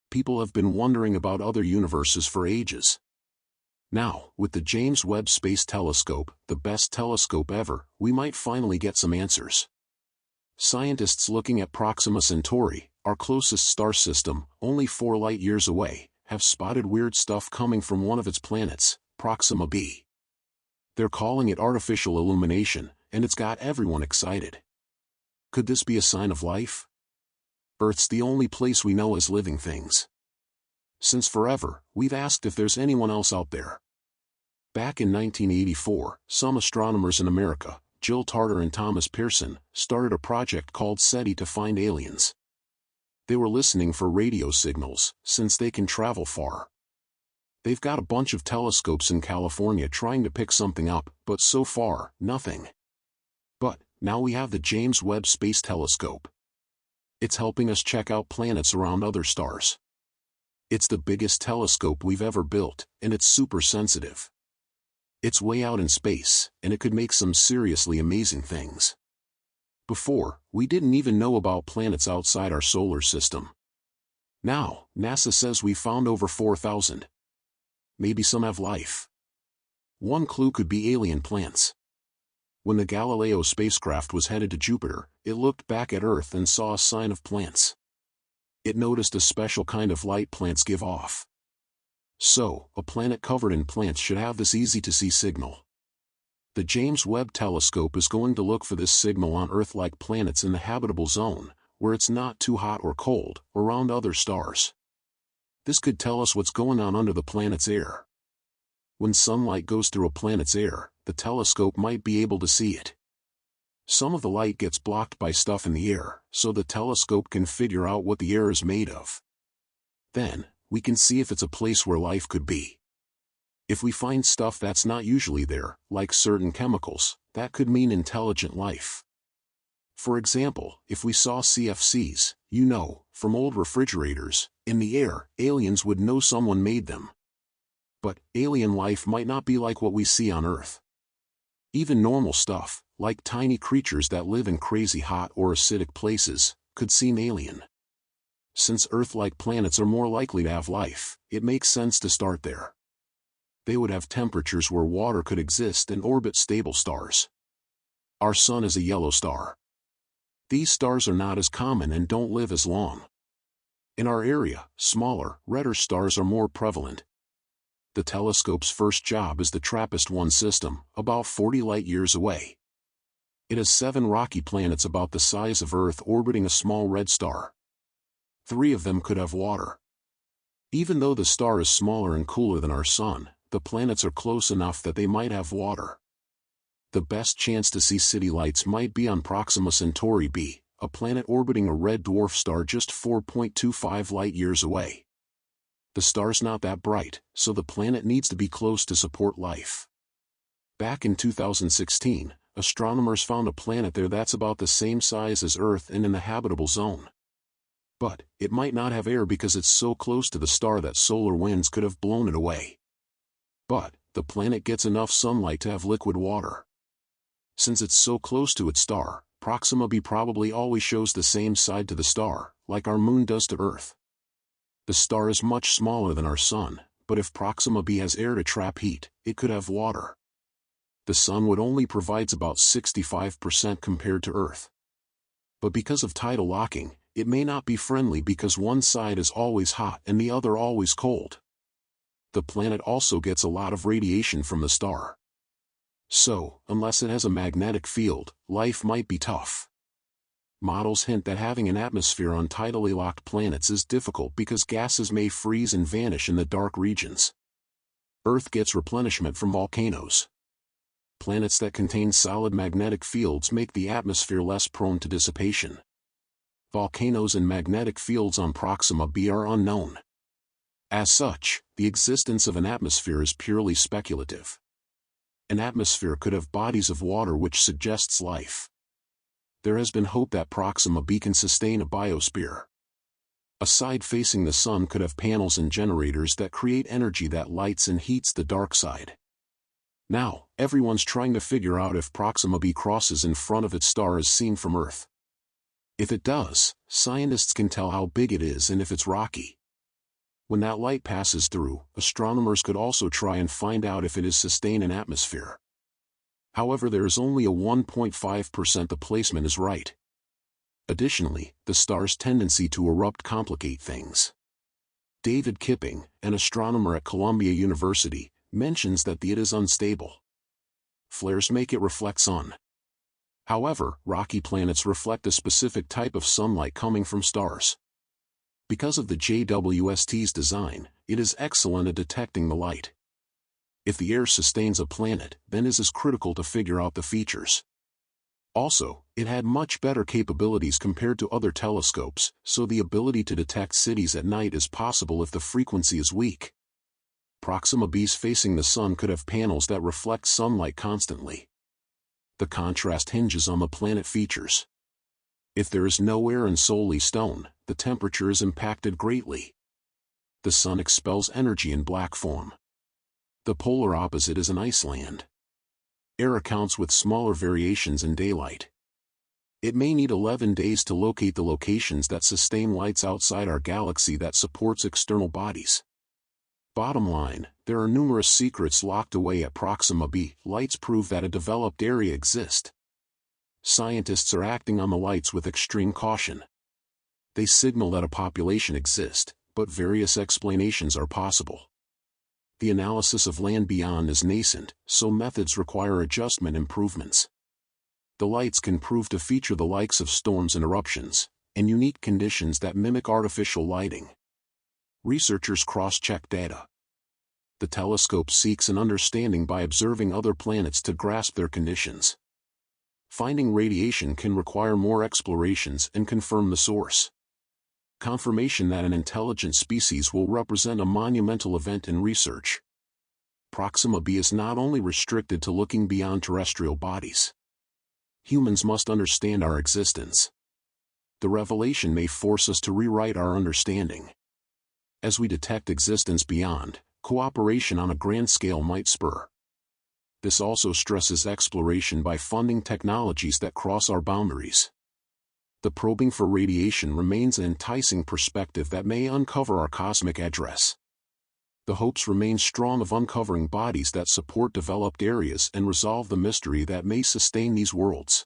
people have been wondering about other universes for ages. Now, with the James Webb Space Telescope, the best telescope ever, we might finally get some answers. Scientists looking at Proxima Centauri, our closest star system, only 4 light-years away, have spotted weird stuff coming from one of its planets, Proxima b. They're calling it artificial illumination, and it's got everyone excited. Could this be a sign of life? Earth's the only place we know as living things. Since forever, we've asked if there's anyone else out there. Back in 1984, some astronomers in America, Jill Tarter and Thomas Pearson, started a project called SETI to find aliens. They were listening for radio signals, since they can travel far. They've got a bunch of telescopes in California trying to pick something up, but so far, nothing. But, now we have the James Webb Space Telescope. It's helping us check out planets around other stars. It's the biggest telescope we've ever built, and it's super sensitive. It's way out in space, and it could make some seriously amazing things. Before, we didn't even know about planets outside our solar system. Now, NASA says we've found over 4,000. Maybe some have life. One clue could be alien plants. When the Galileo spacecraft was headed to Jupiter, it looked back at Earth and saw a sign of plants. It noticed a special kind of light plants give off. So, a planet covered in plants should have this easy-to-see signal. The James Webb Telescope is going to look for this signal on Earth-like planets in the habitable zone, where it's not too hot or cold, around other stars. This could tell us what's going on under the planet's air. When sunlight goes through a planet's air, the telescope might be able to see it. Some of the light gets blocked by stuff in the air, so the telescope can figure out what the air is made of. Then, we can see if it's a place where life could be. If we find stuff that's not usually there, like certain chemicals, that could mean intelligent life. For example, if we saw CFCs, from old refrigerators, in the air, aliens would know someone made them. But, alien life might not be like what we see on Earth. Even normal stuff, like tiny creatures that live in crazy hot or acidic places, could seem alien. Since Earth-like planets are more likely to have life, it makes sense to start there. They would have temperatures where water could exist and orbit stable stars. Our Sun is a yellow star. These stars are not as common and don't live as long. In our area, smaller, redder stars are more prevalent. The telescope's first job is the TRAPPIST-1 system, about 40 light-years away. It has 7 rocky planets about the size of Earth orbiting a small red star. 3 of them could have water. Even though the star is smaller and cooler than our Sun, the planets are close enough that they might have water. The best chance to see city lights might be on Proxima Centauri b, a planet orbiting a red dwarf star just 4.25 light-years away. The star's not that bright, so the planet needs to be close to support life. Back in 2016, astronomers found a planet there that's about the same size as Earth and in the habitable zone. But, it might not have air because it's so close to the star that solar winds could have blown it away. But, the planet gets enough sunlight to have liquid water. Since it's so close to its star, Proxima b probably always shows the same side to the star, like our Moon does to Earth. The star is much smaller than our Sun, but if Proxima b has air to trap heat, it could have water. The Sun would only provide about 65% compared to Earth. But because of tidal locking, it may not be friendly because one side is always hot and the other always cold. The planet also gets a lot of radiation from the star. So, unless it has a magnetic field, life might be tough. Models hint that having an atmosphere on tidally locked planets is difficult because gases may freeze and vanish in the dark regions. Earth gets replenishment from volcanoes. Planets that contain solid magnetic fields make the atmosphere less prone to dissipation. Volcanoes and magnetic fields on Proxima b are unknown. As such, the existence of an atmosphere is purely speculative. An atmosphere could have bodies of water which suggests life. There has been hope that Proxima b can sustain a biosphere. A side facing the Sun could have panels and generators that create energy that lights and heats the dark side. Now, everyone's trying to figure out if Proxima b crosses in front of its star as seen from Earth. If it does, scientists can tell how big it is and if it's rocky. When that light passes through, astronomers could also try and find out if it is sustained an atmosphere. However, there is only a 1.5% the placement is right. Additionally, the star's tendency to erupt complicate things. David Kipping, an astronomer at Columbia University, mentions that it is unstable. Flares make it reflect sun. However, rocky planets reflect a specific type of sunlight coming from stars. Because of the JWST's design, it is excellent at detecting the light. If the air sustains a planet, then it is critical to figure out the features. Also, it had much better capabilities compared to other telescopes, so the ability to detect cities at night is possible if the frequency is weak. Proxima B's facing the sun could have panels that reflect sunlight constantly. The contrast hinges on the planet features. If there is no air and solely stone, the temperature is impacted greatly. The sun expels energy in black form. The polar opposite is an iceland. Air accounts with smaller variations in daylight. It may need 11 days to locate the locations that sustain lights outside our galaxy that supports external bodies. Bottom line, there are numerous secrets locked away at Proxima b. Lights prove that a developed area exists. Scientists are acting on the lights with extreme caution. They signal that a population exists, but various explanations are possible. The analysis of land beyond is nascent, so methods require adjustment improvements. The lights can prove to feature the likes of storms and eruptions, and unique conditions that mimic artificial lighting. Researchers cross-check data. The telescope seeks an understanding by observing other planets to grasp their conditions. Finding radiation can require more explorations and confirm the source. Confirmation that an intelligent species will represent a monumental event in research. Proxima b is not only restricted to looking beyond terrestrial bodies. Humans must understand our existence. The revelation may force us to rewrite our understanding. As we detect existence beyond, cooperation on a grand scale might spur. This also stresses exploration by funding technologies that cross our boundaries. The probing for radiation remains an enticing perspective that may uncover our cosmic address. The hopes remain strong of uncovering bodies that support developed areas and resolve the mystery that may sustain these worlds.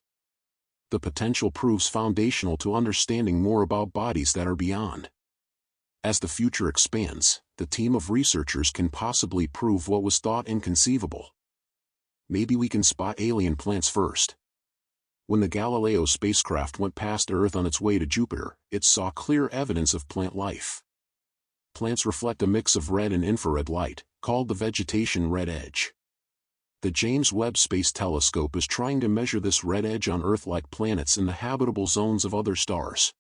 The potential proves foundational to understanding more about bodies that are beyond. As the future expands, the team of researchers can possibly prove what was thought inconceivable. Maybe we can spot alien plants first. When the Galileo spacecraft went past Earth on its way to Jupiter, it saw clear evidence of plant life. Plants reflect a mix of red and infrared light, called the vegetation red edge. The James Webb Space Telescope is trying to measure this red edge on Earth-like planets in the habitable zones of other stars.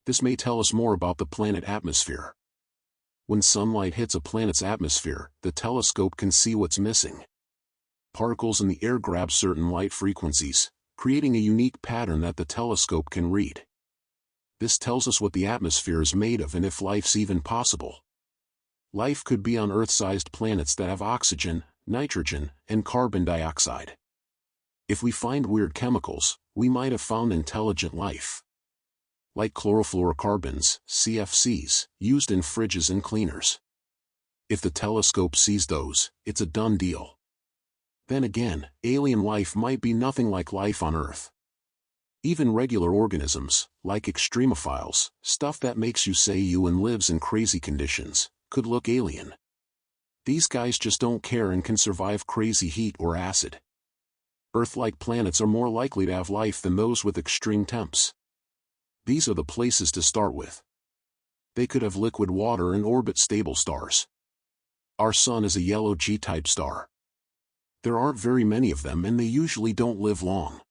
This may tell us more about the planet atmosphere. When sunlight hits a planet's atmosphere, the telescope can see what's missing. Particles in the air grab certain light frequencies, creating a unique pattern that the telescope can read. This tells us what the atmosphere is made of and if life's even possible. Life could be on Earth-sized planets that have oxygen, nitrogen, and carbon dioxide. If we find weird chemicals, we might have found intelligent life. Like chlorofluorocarbons, CFCs, used in fridges and cleaners. If the telescope sees those, it's a done deal. Then again, alien life might be nothing like life on Earth. Even regular organisms, like extremophiles, stuff that makes you say you and lives in crazy conditions, could look alien. These guys just don't care and can survive crazy heat or acid. Earth-like planets are more likely to have life than those with extreme temps. These are the places to start with. They could have liquid water and orbit stable stars. Our Sun is a yellow G-type star. There aren't very many of them and they usually don't live long.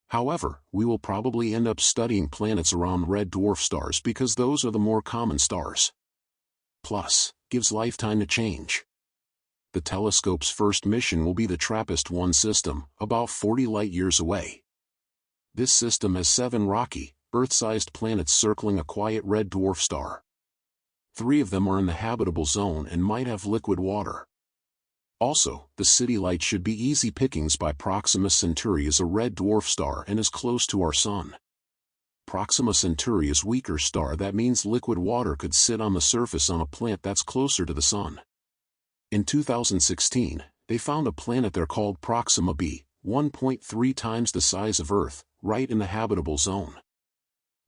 However, we will probably end up studying planets around red dwarf stars because those are the more common stars. Plus, gives life time to change. The telescope's first mission will be the TRAPPIST-1 system, about 40 light-years away. This system has 7 rocky, Earth-sized planets circling a quiet red dwarf star. 3 of them are in the habitable zone and might have liquid water. Also, the city light should be easy pickings by Proxima Centauri as a red dwarf star and is close to our Sun. Proxima Centauri's weaker star. That means liquid water could sit on the surface on a planet that's closer to the Sun. In 2016, they found a planet there called Proxima b, 1.3 times the size of Earth, right in the habitable zone.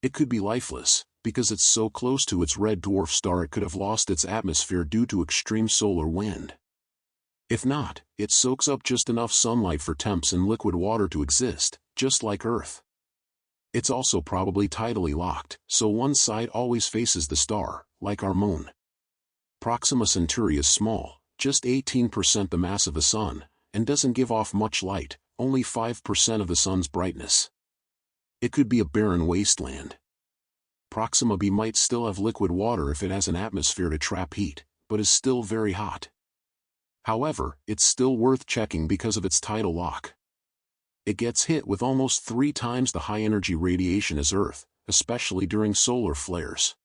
It could be lifeless, because it's so close to its red dwarf star it could have lost its atmosphere due to extreme solar wind. If not, it soaks up just enough sunlight for temps and liquid water to exist, just like Earth. It's also probably tidally locked, so one side always faces the star, like our moon. Proxima Centauri is small, just 18% the mass of the Sun, and doesn't give off much light, only 5% of the Sun's brightness. It could be a barren wasteland. Proxima b might still have liquid water if it has an atmosphere to trap heat, but is still very hot. However, it's still worth checking because of its tidal lock. It gets hit with almost 3 times the high-energy radiation as Earth, especially during solar flares.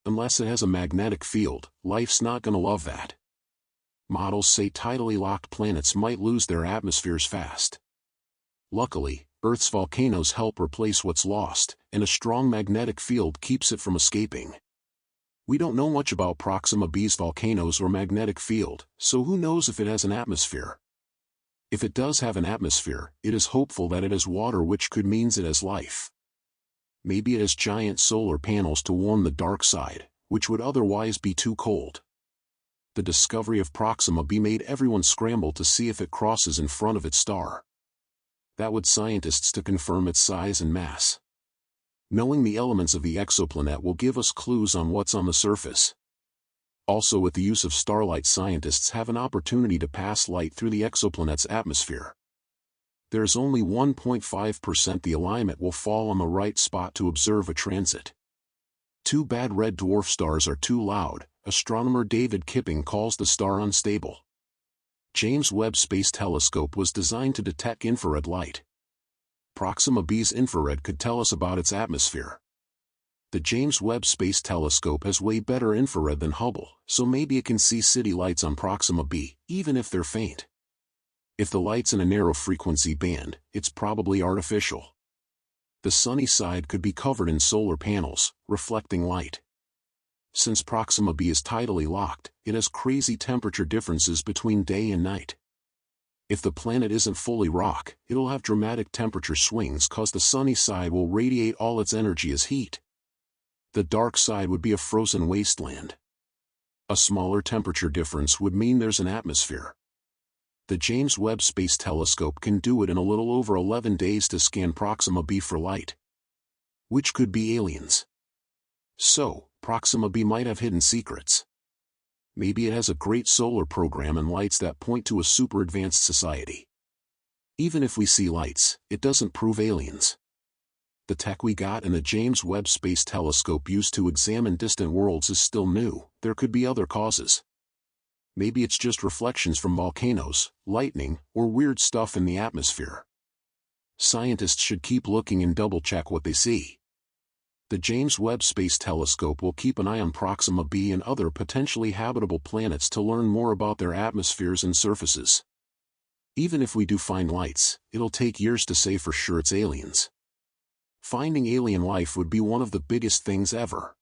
Unless it has a magnetic field, life's not gonna love that. Models say tidally locked planets might lose their atmospheres fast. Luckily, Earth's volcanoes help replace what's lost, and a strong magnetic field keeps it from escaping. We don't know much about Proxima b's volcanoes or magnetic field, so who knows if it has an atmosphere. If it does have an atmosphere, it is hopeful that it has water, which could mean it has life. Maybe it has giant solar panels to warm the dark side, which would otherwise be too cold. The discovery of Proxima b made everyone scramble to see if it crosses in front of its star. That would scientists to confirm its size and mass. Knowing the elements of the exoplanet will give us clues on what's on the surface. Also, with the use of starlight, scientists have an opportunity to pass light through the exoplanet's atmosphere. There's only 1.5% the alignment will fall on the right spot to observe a transit. Too bad red dwarf stars are too loud. Astronomer David Kipping calls the star unstable. James Webb Space Telescope was designed to detect infrared light. Proxima b's infrared could tell us about its atmosphere. The James Webb Space Telescope has way better infrared than Hubble, so maybe it can see city lights on Proxima b, even if they're faint. If the light's in a narrow frequency band, it's probably artificial. The sunny side could be covered in solar panels, reflecting light. Since Proxima b is tidally locked, it has crazy temperature differences between day and night. If the planet isn't fully rock, it'll have dramatic temperature swings cause the sunny side will radiate all its energy as heat. The dark side would be a frozen wasteland. A smaller temperature difference would mean there's an atmosphere. The James Webb Space Telescope can do it in a little over 11 days to scan Proxima b for light. Which could be aliens. So, Proxima b might have hidden secrets. Maybe it has a great solar program and lights that point to a super advanced society. Even if we see lights, it doesn't prove aliens. The tech we got in the James Webb Space Telescope used to examine distant worlds is still new. There could be other causes. Maybe it's just reflections from volcanoes, lightning, or weird stuff in the atmosphere. Scientists should keep looking and double-check what they see. The James Webb Space Telescope will keep an eye on Proxima b and other potentially habitable planets to learn more about their atmospheres and surfaces. Even if we do find lights, it'll take years to say for sure it's aliens. Finding alien life would be one of the biggest things ever.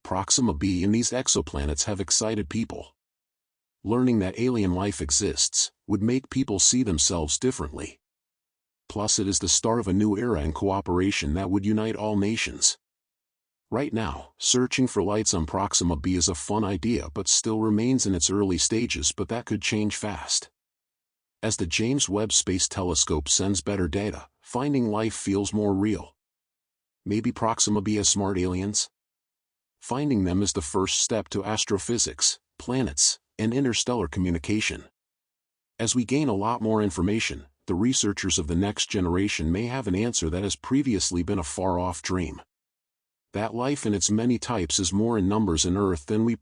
Proxima b and these exoplanets have excited people. Learning that alien life exists would make people see themselves differently. Plus, it is the start of a new era in cooperation that would unite all nations. Right now, searching for lights on Proxima b is a fun idea but still remains in its early stages, but that could change fast. As the James Webb Space Telescope sends better data, finding life feels more real. Maybe Proxima b has smart aliens? Finding them is the first step to astrophysics, planets, and interstellar communication. As we gain a lot more information, the researchers of the next generation may have an answer that has previously been a far-off dream. That life in its many types is more in numbers in Earth than we